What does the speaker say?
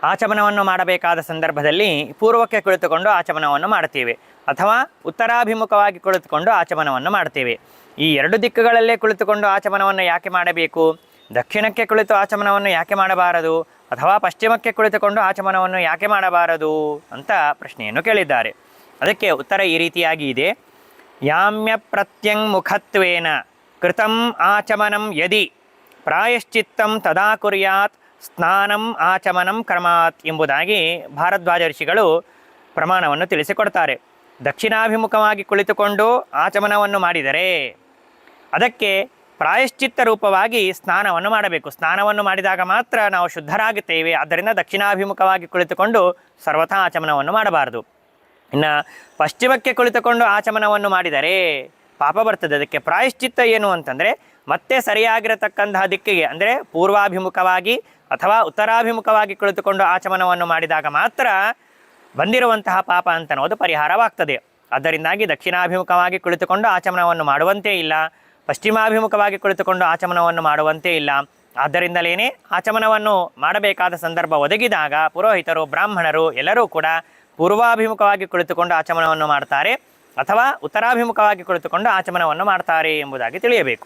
ಆಚಮನವನ್ನು ಮಾಡಬೇಕಾದ ಸಂದರ್ಭದಲ್ಲಿ ಪೂರ್ವಕ್ಕೆ ಕುಳಿತುಕೊಂಡು ಆಚಮನವನ್ನು ಮಾಡ್ತೀವಿ, ಅಥವಾ ಉತ್ತರಾಭಿಮುಖವಾಗಿ ಕುಳಿತುಕೊಂಡು ಆಚಮನವನ್ನು ಮಾಡ್ತೀವಿ. ಈ ಎರಡು ದಿಕ್ಕುಗಳಲ್ಲೇ ಕುಳಿತುಕೊಂಡು ಆಚಮನವನ್ನು ಯಾಕೆ ಮಾಡಬೇಕು? ದಕ್ಷಿಣಕ್ಕೆ ಕುಳಿತು ಆಚಮನವನ್ನು ಯಾಕೆ ಮಾಡಬಾರದು? ಅಥವಾ ಪಶ್ಚಿಮಕ್ಕೆ ಕುಳಿತುಕೊಂಡು ಆಚಮನವನ್ನು ಯಾಕೆ ಮಾಡಬಾರದು ಅಂತ ಪ್ರಶ್ನೆಯನ್ನು ಕೇಳಿದ್ದಾರೆ. ಅದಕ್ಕೆ ಉತ್ತರ ಈ ರೀತಿಯಾಗಿ ಇದೆ. ಯಾಮ್ಯ ಪ್ರತ್ಯಂಗುಖತ್ವೇನ ಕೃತಂ ಆಚಮನಂ ಯದಿ ಪ್ರಾಯಶ್ಚಿತ್ತಂ ತದಾ ಕುರ್ಯಾತ್ ಸ್ನಾನಂ ಆಚಮನಂ ಕ್ರಮಾತ್ ಎಂಬುದಾಗಿ ಭಾರದ್ವಾಜ ಋಷಿಗಳು ಪ್ರಮಾಣವನ್ನು ತಿಳಿಸಿಕೊಡ್ತಾರೆ. ದಕ್ಷಿಣಾಭಿಮುಖವಾಗಿ ಕುಳಿತುಕೊಂಡು ಆಚಮನವನ್ನು ಮಾಡಿದರೆ ಅದಕ್ಕೆ ಪ್ರಾಯಶ್ಚಿತ್ತ ರೂಪವಾಗಿ ಸ್ನಾನವನ್ನು ಮಾಡಬೇಕು. ಸ್ನಾನವನ್ನು ಮಾಡಿದಾಗ ಮಾತ್ರ ನಾವು ಶುದ್ಧರಾಗುತ್ತೇವೆ. ಆದ್ದರಿಂದ ದಕ್ಷಿಣಾಭಿಮುಖವಾಗಿ ಕುಳಿತುಕೊಂಡು ಸರ್ವಥಾ ಆಚಮನವನ್ನು ಮಾಡಬಾರದು. ಇನ್ನು ಪಶ್ಚಿಮಕ್ಕೆ ಕುಳಿತುಕೊಂಡು ಆಚಮನವನ್ನು ಮಾಡಿದರೆ ಪಾಪ ಬರ್ತದೆ. ಅದಕ್ಕೆ ಪ್ರಾಯಶ್ಚಿತ್ತ ಏನು ಅಂತಂದರೆ, ಮತ್ತೆ ಸರಿಯಾಗಿರತಕ್ಕಂತಹ ದಿಕ್ಕಿಗೆ ಅಂದರೆ ಪೂರ್ವಾಭಿಮುಖವಾಗಿ ಅಥವಾ ಉತ್ತರಾಭಿಮುಖವಾಗಿ ಕುಳಿತುಕೊಂಡು ಆಚಮನವನ್ನು ಮಾಡಿದಾಗ ಮಾತ್ರ ಬಂದಿರುವಂತಹ ಪಾಪ ಅಂತನ್ನೋದು ಪರಿಹಾರವಾಗ್ತದೆ. ಅದರಿಂದಾಗಿ ದಕ್ಷಿಣಾಭಿಮುಖವಾಗಿ ಕುಳಿತುಕೊಂಡು ಆಚಮನವನ್ನು ಮಾಡುವಂತೆ ಇಲ್ಲ, ಪಶ್ಚಿಮಾಭಿಮುಖವಾಗಿ ಕುಳಿತುಕೊಂಡು ಆಚಮನವನ್ನು ಮಾಡುವಂತೆ ಇಲ್ಲ. ಆದ್ದರಿಂದಲೇ ಆಚಮನವನ್ನು ಮಾಡಬೇಕಾದ ಸಂದರ್ಭ ಒದಗಿದಾಗ ಪುರೋಹಿತರು, ಬ್ರಾಹ್ಮಣರು ಎಲ್ಲರೂ ಕೂಡ ಪೂರ್ವಾಭಿಮುಖವಾಗಿ ಕುಳಿತುಕೊಂಡು ಆಚಮನವನ್ನು ಮಾಡ್ತಾರೆ ಅಥವಾ ಉತ್ತರಾಭಿಮುಖವಾಗಿ ಕುಳಿತುಕೊಂಡು ಆಚಮನವನ್ನು ಮಾಡ್ತಾರೆ ಎಂಬುದಾಗಿ ತಿಳಿಯಬೇಕು.